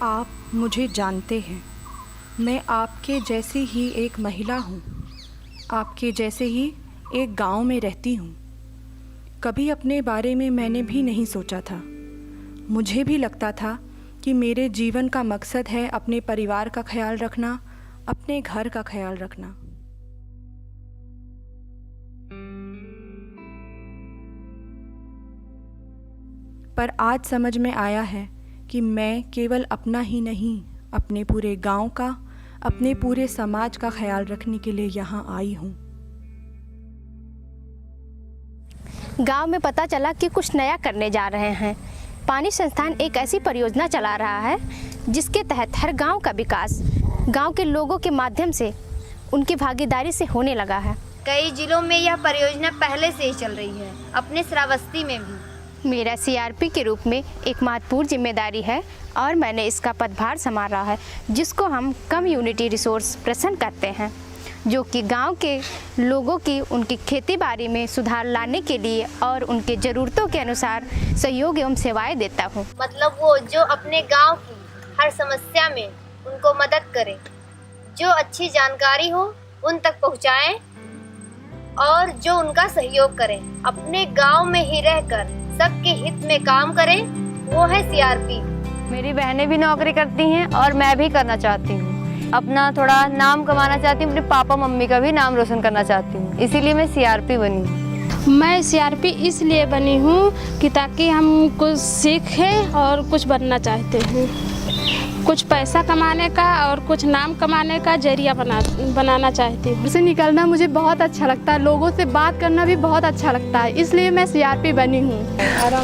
आप मुझे जानते हैं, मैं आपके जैसी ही एक महिला हूँ, आपके जैसे ही एक गांव में रहती हूँ। कभी अपने बारे में मैंने भी नहीं सोचा था। मुझे भी लगता था कि मेरे जीवन का मकसद है अपने परिवार का ख्याल रखना, अपने घर का ख्याल रखना। पर आज समझ में आया है कि मैं केवल अपना ही नहीं, अपने पूरे गांव का, अपने पूरे समाज का ख्याल रखने के लिए यहाँ आई हूँ। गांव में पता चला कि कुछ नया करने जा रहे हैं। पानी संस्थान एक ऐसी परियोजना चला रहा है जिसके तहत हर गांव का विकास गांव के लोगों के माध्यम से, उनकी भागीदारी से होने लगा है। कई जिलों में यह परियोजना पहले से ही चल रही है, अपने श्रावस्ती में भी। मेरा सीआरपी के रूप में एक महत्वपूर्ण जिम्मेदारी है और मैंने इसका पदभार संभाला है, जिसको हम कम्युनिटी रिसोर्स पर्सन कहते हैं, जो कि गांव के लोगों की उनकी खेती बाड़ी में सुधार लाने के लिए और उनके ज़रूरतों के अनुसार सहयोग एवं सेवाएं देता हूं। मतलब वो जो अपने गांव की हर समस्या में उनको मदद करे, जो अच्छी जानकारी हो उन तक पहुंचाएं और जो उनका सहयोग करें, अपने गांव में ही रहकर सबके हित में काम करें, वो है सीआरपी। मेरी बहनें भी नौकरी करती हैं और मैं भी करना चाहती हूँ। अपना थोड़ा नाम कमाना चाहती हूँ, अपने पापा मम्मी का भी नाम रोशन करना चाहती हूँ, इसीलिए मैं सीआरपी बनी हूँ। मैं सीआरपी इसलिए बनी हूँ कि ताकि हम कुछ सीखें और कुछ बनना चाहते हैं, कुछ पैसा कमाने का और कुछ नाम कमाने का जरिया बनाना चाहती हूँ। से निकलना मुझे बहुत अच्छा लगता है, लोगों से बात करना भी बहुत अच्छा लगता है, इसलिए मैं सीआरपी बनी हूँ।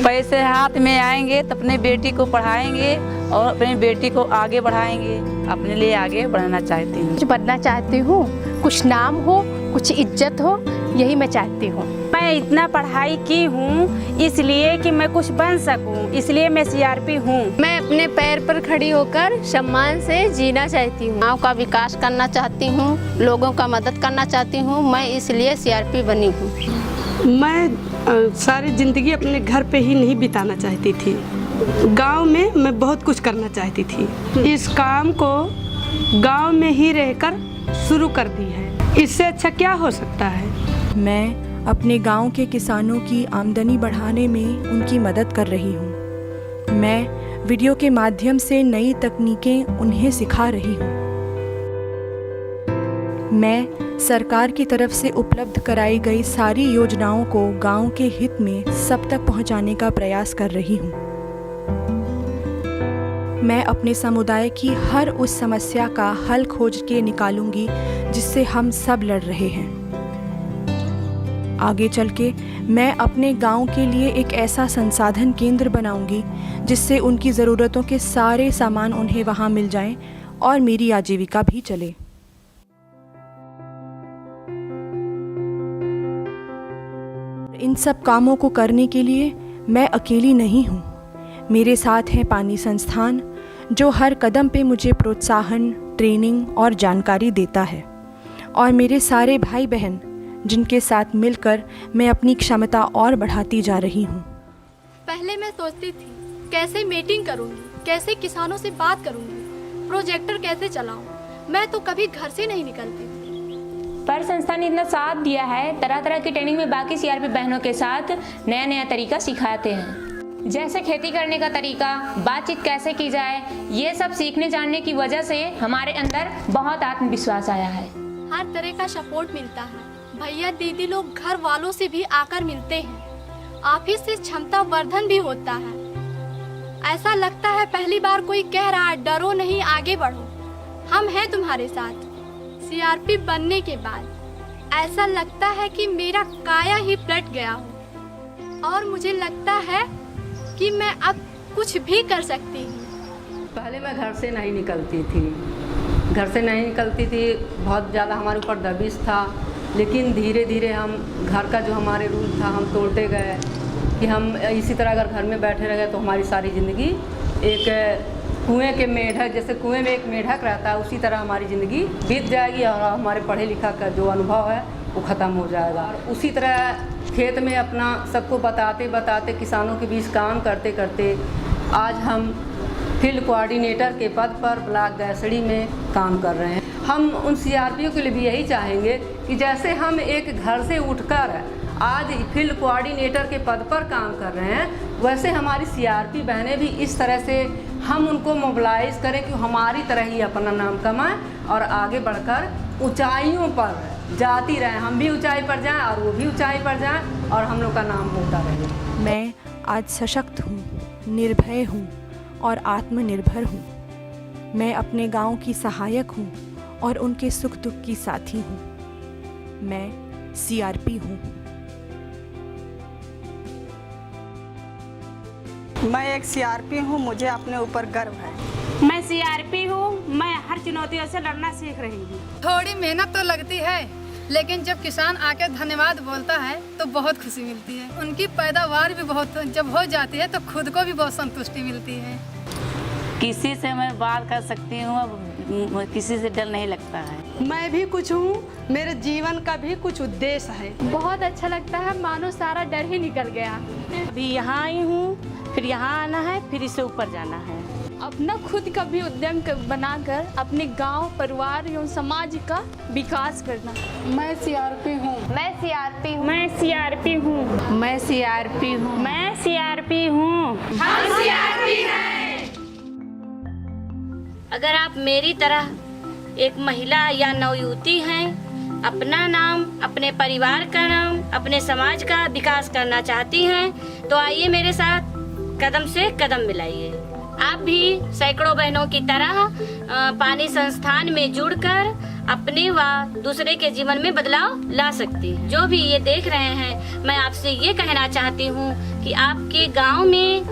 पैसे हाथ में आएंगे तो अपने बेटी को पढ़ाएंगे और अपनी बेटी को आगे बढ़ाएंगे, अपने लिए आगे बढ़ाना चाहती हूँ। कुछ बनना चाहती हूँ, कुछ नाम हो, कुछ इज्जत हो, यही मैं चाहती हूँ। मैं इतना पढ़ाई की हूँ इसलिए कि मैं कुछ बन सकूँ, इसलिए मैं सीआरपी हूँ। मैं अपने पैर पर खड़ी होकर सम्मान से जीना चाहती हूँ। गाँव का विकास करना चाहती हूँ, लोगों का मदद करना चाहती हूँ, मैं इसलिए सीआरपी बनी हूँ। मैं सारी ज़िंदगी अपने घर पे ही नहीं बिताना चाहती थी, गांव में मैं बहुत कुछ करना चाहती थी। इस काम को गांव में ही रहकर शुरू कर दी है, इससे अच्छा क्या हो सकता है। मैं अपने गांव के किसानों की आमदनी बढ़ाने में उनकी मदद कर रही हूँ। मैं वीडियो के माध्यम से नई तकनीकें उन्हें सिखा रही हूँ। मैं सरकार की तरफ से उपलब्ध कराई गई सारी योजनाओं को गांव के हित में सब तक पहुंचाने का प्रयास कर रही हूँ। मैं अपने समुदाय की हर उस समस्या का हल खोज के निकालूंगी जिससे हम सब लड़ रहे हैं। आगे चल के मैं अपने गांव के लिए एक ऐसा संसाधन केंद्र बनाऊंगी जिससे उनकी ज़रूरतों के सारे सामान उन्हें वहां मिल जाएं और मेरी आजीविका भी चले। इन सब कामों को करने के लिए मैं अकेली नहीं हूँ। मेरे साथ है पानी संस्थान, जो हर कदम पे मुझे प्रोत्साहन, ट्रेनिंग और जानकारी देता है, और मेरे सारे भाई बहन जिनके साथ मिलकर मैं अपनी क्षमता और बढ़ाती जा रही हूँ। पहले मैं सोचती थी कैसे मीटिंग करूँगी, कैसे किसानों से बात करूँगी, प्रोजेक्टर कैसे चलाऊँ, मैं तो कभी घर से नहीं निकलती थी। पर संस्था ने इतना साथ दिया है, तरह तरह की ट्रेनिंग में बाकी सीआरपी बहनों के साथ नया नया तरीका सिखाते हैं, जैसे खेती करने का तरीका, बातचीत कैसे की जाए, ये सब सीखने जानने की वजह से हमारे अंदर बहुत आत्मविश्वास आया है। हर तरह का सपोर्ट मिलता है, भैया दीदी लोग घर वालों से भी आकर मिलते हैं, ऑफिस से क्षमता वर्धन भी होता है। ऐसा लगता है पहली बार कोई कह रहा है डरो नहीं, आगे बढ़ो, हम हैं तुम्हारे साथ। सीआरपी बनने के बाद ऐसा लगता है कि मेरा काया ही पलट गया हो और मुझे लगता है कि मैं अब कुछ भी कर सकती हूँ। पहले मैं घर से नहीं निकलती थी, बहुत ज़्यादा हमारे ऊपर दबिश था, लेकिन धीरे धीरे हम घर का जो हमारे रूल था हम तोड़ते गए कि हम इसी तरह अगर घर में बैठे रह गए तो हमारी सारी ज़िंदगी एक कुएं के मेढक, जैसे कुएं में एक मेढक रहता है, उसी तरह हमारी ज़िंदगी बीत जाएगी और हमारे पढ़े लिखा का जो अनुभव है वो ख़त्म हो जाएगा। और उसी तरह खेत में अपना सबको बताते बताते, किसानों के बीच काम करते करते आज हम फील्ड कोऑर्डिनेटर के पद पर ब्लॉक गैसड़ी में काम कर रहे हैं। हम उन सीआरपीओ के लिए भी यही चाहेंगे कि जैसे हम एक घर से उठकर आज फील्ड कोऑर्डिनेटर के पद पर काम कर रहे हैं, वैसे हमारी सीआरपी बहनें भी इस तरह से हम उनको मोबिलाइज करें कि हमारी तरह ही अपना नाम कमाएं और आगे बढ़कर ऊंचाइयों पर जाती रहें। हम भी ऊंचाई पर जाएं और वो भी ऊंचाई पर जाएं और हम लोग का नाम होता रहे। मैं आज सशक्त हूँ, निर्भय हूँ और आत्मनिर्भर हूँ। मैं अपने गांव की सहायक हूँ और उनके सुख दुख की साथी हूँ। मैं सीआरपी हूँ। मैं एक सीआरपी हूँ, मुझे अपने ऊपर गर्व है। मैं सीआरपी हूँ, मैं हर चुनौतियों से लड़ना सीख रही हूँ। थोड़ी मेहनत तो लगती है, लेकिन जब किसान आके धन्यवाद बोलता है तो बहुत खुशी मिलती है। उनकी पैदावार भी बहुत जब हो जाती है तो खुद को भी बहुत संतुष्टि मिलती है। किसी से मैं बात कर सकती हूँ, अब किसी से डर नहीं लगता है। मैं भी कुछ हूँ, मेरे जीवन का भी कुछ उद्देश्य है। बहुत अच्छा लगता है, मानो सारा डर ही निकल गया। अभी यहाँ आई हूँ, फिर यहाँ आना है, फिर इससे ऊपर जाना है। अपना खुद का भी उद्यम बनाकर अपने गांव, परिवार एवं समाज का विकास करना। मैं सीआरपी हूँ। मैं सीआरपी हूँ। मैं सीआरपी हूँ। मैं सीआरपी हूँ। मैं सीआरपी हूँ। हम सीआरपी हैं। अगर आप मेरी तरह एक महिला या नवयुवती हैं, अपना नाम, अपने परिवार का नाम, अपने समाज का विकास करना चाहती हैं, तो आइए मेरे साथ कदम से कदम मिलाइए। आप भी सैकड़ों बहनों की तरह पानी संस्थान में जुड़कर अपने व दूसरे के जीवन में बदलाव ला सकती हैं। जो भी ये देख रहे हैं, मैं आपसे ये कहना चाहती हूँ कि आपके गांव में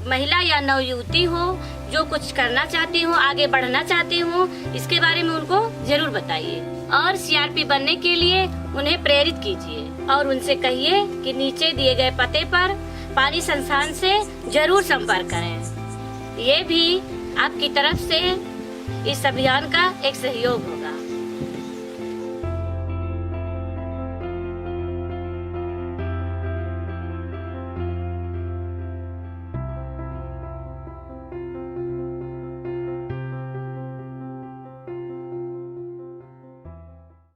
महिला या नवयुवती हो जो कुछ करना चाहती हूँ, आगे बढ़ना चाहती हूँ, इसके बारे में उनको जरूर बताइए और सीआरपी बनने के लिए उन्हें प्रेरित कीजिए और उनसे कहिए कि नीचे दिए गए पते पर पानी संस्थान से जरूर संपर्क करें। ये भी आपकी तरफ से इस अभियान का एक सहयोग होगा।